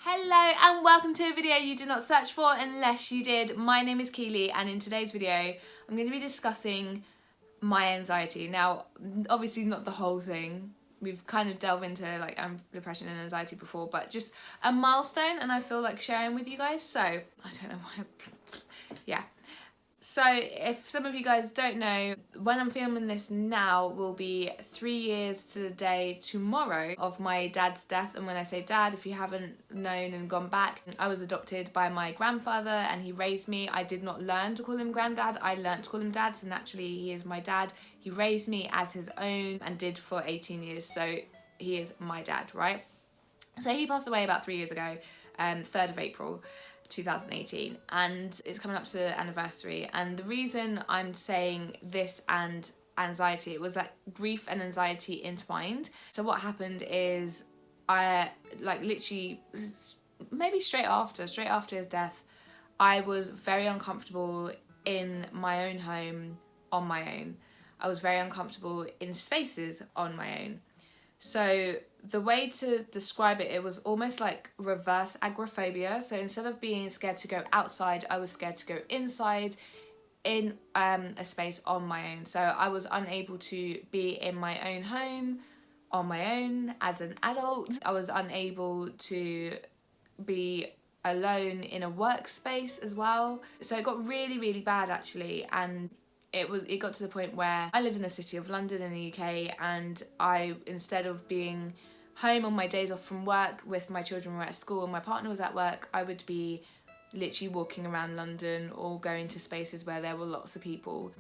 Hello and welcome to a video you did not search for unless you did. My name is Keely and in today's video I'm going to be discussing my anxiety. Now obviously not the whole thing, we've kind of delved into like depression and anxiety before, but just a milestone and I feel like sharing with you guys. So I don't know why, yeah. So if some of you guys don't know, when I'm filming this now will be 3 years to the day tomorrow of my dad's death. And when I say dad, if you haven't known and gone back, I was adopted by my grandfather and he raised me. I did not learn to call him granddad, I learned to call him dad, so naturally he is my dad. He raised me as his own and did for 18 years, so he is my dad, right? So he passed away about 3 years ago, 3rd of April. 2018, and it's coming up to the anniversary. And the reason I'm saying this and anxiety, it was like grief and anxiety intertwined. So what happened is I literally maybe straight after his death, I was very uncomfortable in my own home on my own. I was very uncomfortable in spaces on my own. So the way to describe it, it was almost like reverse agoraphobia. So instead of being scared to go outside, I was scared to go inside in a space on my own. So I was unable to be in my own home on my own as an adult. I was unable to be alone in a workspace as well. So it got really, really bad actually. And it got to the point where I live in the city of London in the UK, and I, instead of being home on my days off from work with my children were at school and my partner was at work, I would be literally walking around London or going to spaces where there were lots of people.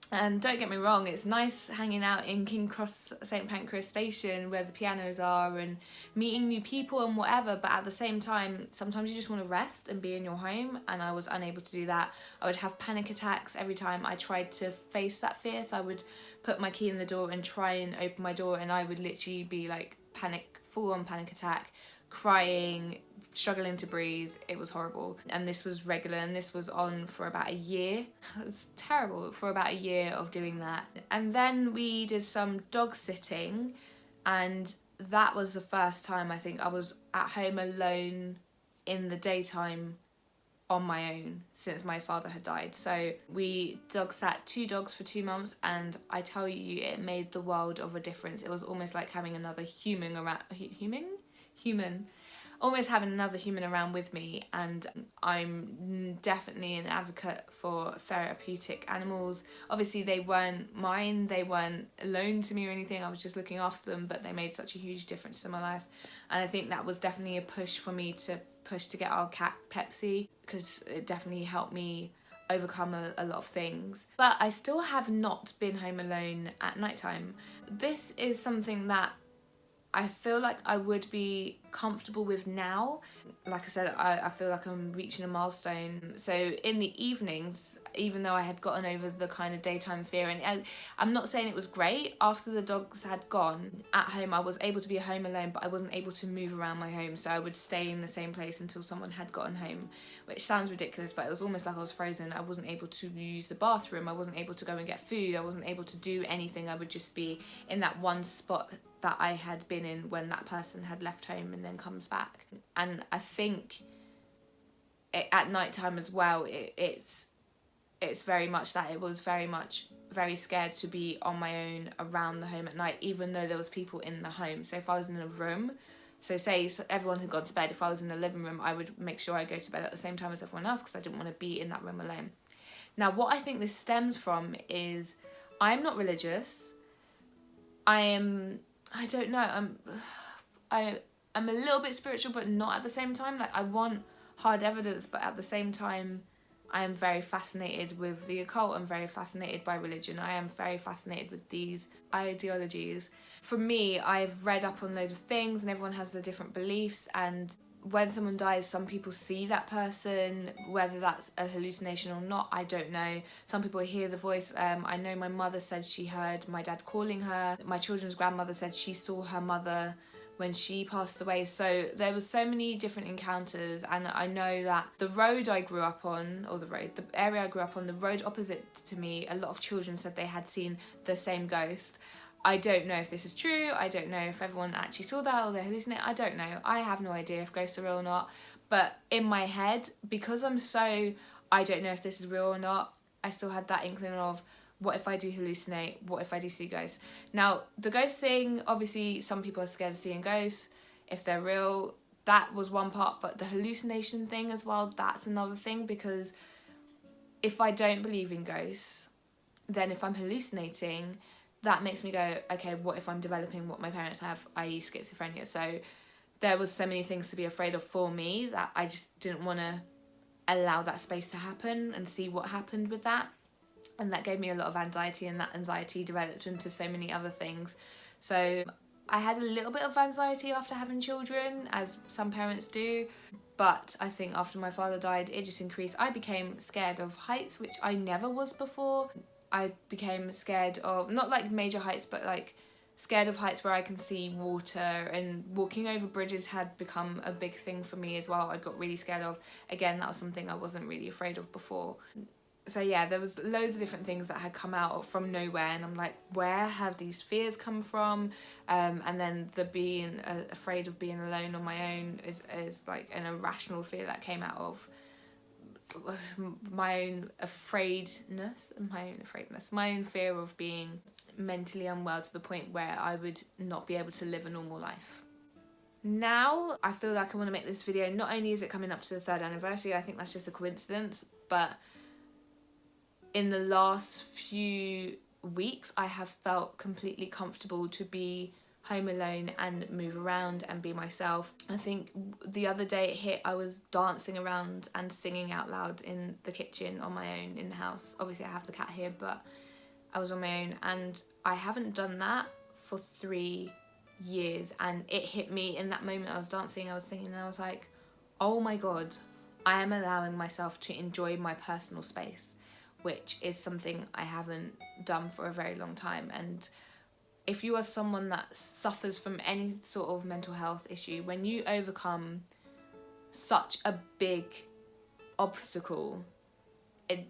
And don't get me wrong, it's nice hanging out in King Cross St Pancras station where the pianos are and meeting new people and whatever, but at the same time sometimes you just want to rest and be in your home, and I was unable to do that. I would have panic attacks every time I tried to face that fear. So I would put my key in the door and try and open my door, and I would literally be like full on panic attack, crying, struggling to breathe. It was horrible, and this was regular, and this was on for about a year. It was terrible for about a year of doing that. And then we did some dog sitting, and that was the first time I think I was at home alone in the daytime on my own since my father had died. So we dog sat 2 dogs for 2 months, and I tell you, it made the world of a difference. It was almost like having another human around, almost having another human around with me. And I'm definitely an advocate for therapeutic animals. Obviously they weren't mine, they weren't loaned to me or anything, I was just looking after them, but they made such a huge difference to my life. And I think that was definitely a push for me to get our cat Pepsi, because it definitely helped me overcome a lot of things. But I still have not been home alone at nighttime. This is something that I feel like I would be comfortable with now. Like I said, I feel like I'm reaching a milestone. So in the evenings, even though I had gotten over the kind of daytime fear, and I'm not saying it was great, after the dogs had gone, at home I was able to be home alone, but I wasn't able to move around my home. So I would stay in the same place until someone had gotten home, which sounds ridiculous, but it was almost like I was frozen. I wasn't able to use the bathroom, I wasn't able to go and get food, I wasn't able to do anything. I would just be in that one spot that I had been in when that person had left home and then comes back. And I think at night time as well, it's very much that. It was very scared to be on my own around the home at night, even though there was people in the home. So if I was in a room, so say everyone had gone to bed, if I was in the living room, I would make sure I go to bed at the same time as everyone else, because I didn't want to be in that room alone. Now what I think this stems from is I'm not religious. I'm a little bit spiritual, but not at the same time. Like, I want hard evidence, but at the same time I am very fascinated with the occult. I'm very fascinated by religion. I am very fascinated with these ideologies. For me, I've read up on loads of things, and everyone has their different beliefs, and when someone dies, some people see that person, whether that's a hallucination or not, I don't know. Some people hear the voice. I know my mother said she heard my dad calling her. My children's grandmother said she saw her mother when she passed away. So there was so many different encounters, and I know that the road I grew up on, or the area I grew up on, the road opposite to me, a lot of children said they had seen the same ghost. I don't know if this is true. I don't know if everyone actually saw that or they hallucinate. I don't know. I have no idea if ghosts are real or not. But in my head, because I don't know if this is real or not, I still had that inkling of, what if I do hallucinate? What if I do see ghosts? Now, the ghost thing, obviously, some people are scared of seeing ghosts. If they're real, that was one part. But the hallucination thing as well, that's another thing. Because if I don't believe in ghosts, then if I'm hallucinating, that makes me go, okay, what if I'm developing what my parents have, i.e. schizophrenia? So there was so many things to be afraid of for me that I just didn't want to allow that space to happen and see what happened with that. And that gave me a lot of anxiety, and that anxiety developed into so many other things. So I had a little bit of anxiety after having children, as some parents do. But I think after my father died, it just increased. I became scared of heights, which I never was before. I became scared of, not like major heights, but like scared of heights where I can see water, and walking over bridges had become a big thing for me as well. I got really scared of. Again, that was something I wasn't really afraid of before. So yeah, there was loads of different things that had come out from nowhere, and I'm like, where have these fears come from? And then the being afraid of being alone on my own is like an irrational fear that came out of my own my own fear of being mentally unwell to the point where I would not be able to live a normal life. Now, I feel like I want to make this video, not only is it coming up to the 3rd anniversary, I think that's just a coincidence, but in the last few weeks, I have felt completely comfortable to be home alone and move around and be myself. I think the other day it hit, I was dancing around and singing out loud in the kitchen on my own in the house. Obviously I have the cat here, but I was on my own, and I haven't done that for 3 years. And it hit me in that moment. I was dancing, I was singing, and I was like, oh my God, I am allowing myself to enjoy my personal space, which is something I haven't done for a very long time. And if you are someone that suffers from any sort of mental health issue, when you overcome such a big obstacle,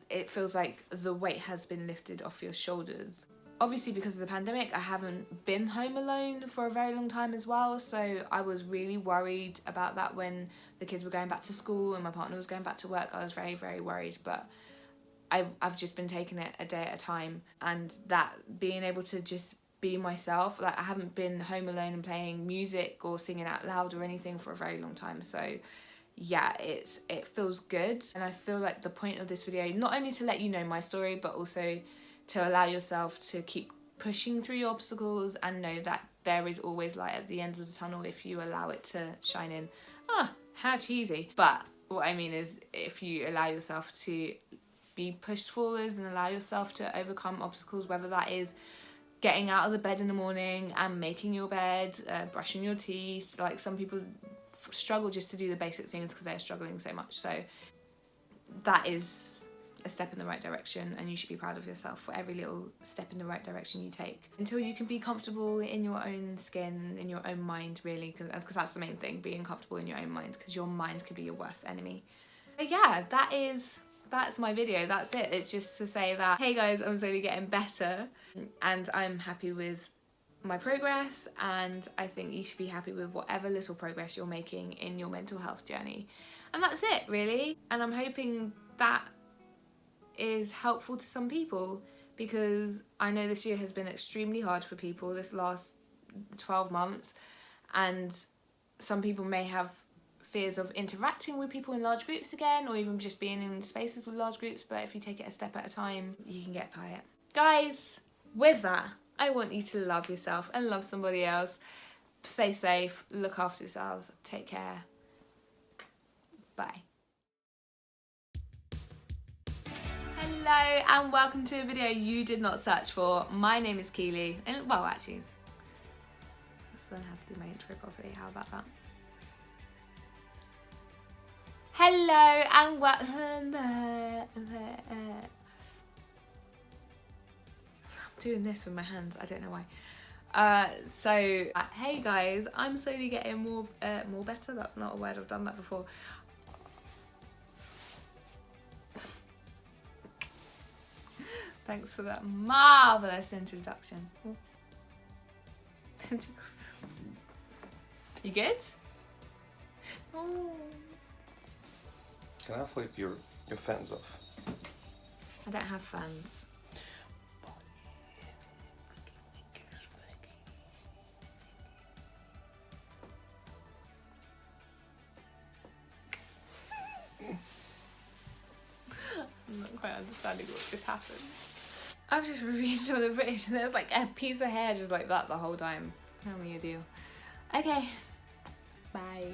it feels like the weight has been lifted off your shoulders. Obviously, because of the pandemic, I haven't been home alone for a very long time as well, so I was really worried about that when the kids were going back to school and my partner was going back to work. I was very, very worried, but I've just been taking it a day at a time, and that being able to just be myself, like I haven't been home alone and playing music or singing out loud or anything for a very long time. So yeah, it feels good, and I feel like the point of this video, not only to let you know my story, but also to allow yourself to keep pushing through your obstacles and know that there is always light at the end of the tunnel if you allow it to shine in. How cheesy. But what I mean is, if you allow yourself to be pushed forwards and allow yourself to overcome obstacles, whether that is getting out of the bed in the morning and making your bed, brushing your teeth. Like, some people struggle just to do the basic things because they're struggling so much. So that is a step in the right direction, and you should be proud of yourself for every little step in the right direction you take, until you can be comfortable in your own skin, in your own mind, really, because that's the main thing, being comfortable in your own mind, because your mind could be your worst enemy. But yeah, that's my video. That's it. It's just to say that, hey guys, I'm slowly getting better, and I'm happy with my progress, and I think you should be happy with whatever little progress you're making in your mental health journey. And that's it, really. And I'm hoping that is helpful to some people, because I know this year has been extremely hard for people, this last 12 months, and some people may have fears of interacting with people in large groups again, or even just being in spaces with large groups. But if you take it a step at a time, you can get by it. Guys, with that, I want you to love yourself and love somebody else. Stay safe, look after yourselves, take care. Bye. Hello and welcome to a video you did not search for. My name is Keely, and well, actually, let's learn how to do my intro properly. How about that? Hello and welcome. I'm doing this with my hands, I don't know why. Hey guys, I'm slowly getting more better. That's not a word, I've done that before. Thanks for that marvellous introduction. You good? Oh. Can I flip your fans off? I don't have fans. I'm not quite understanding what just happened. I've just reviewed some of the British and there's like a piece of hair just like that the whole time. Tell me your deal. Okay. Bye.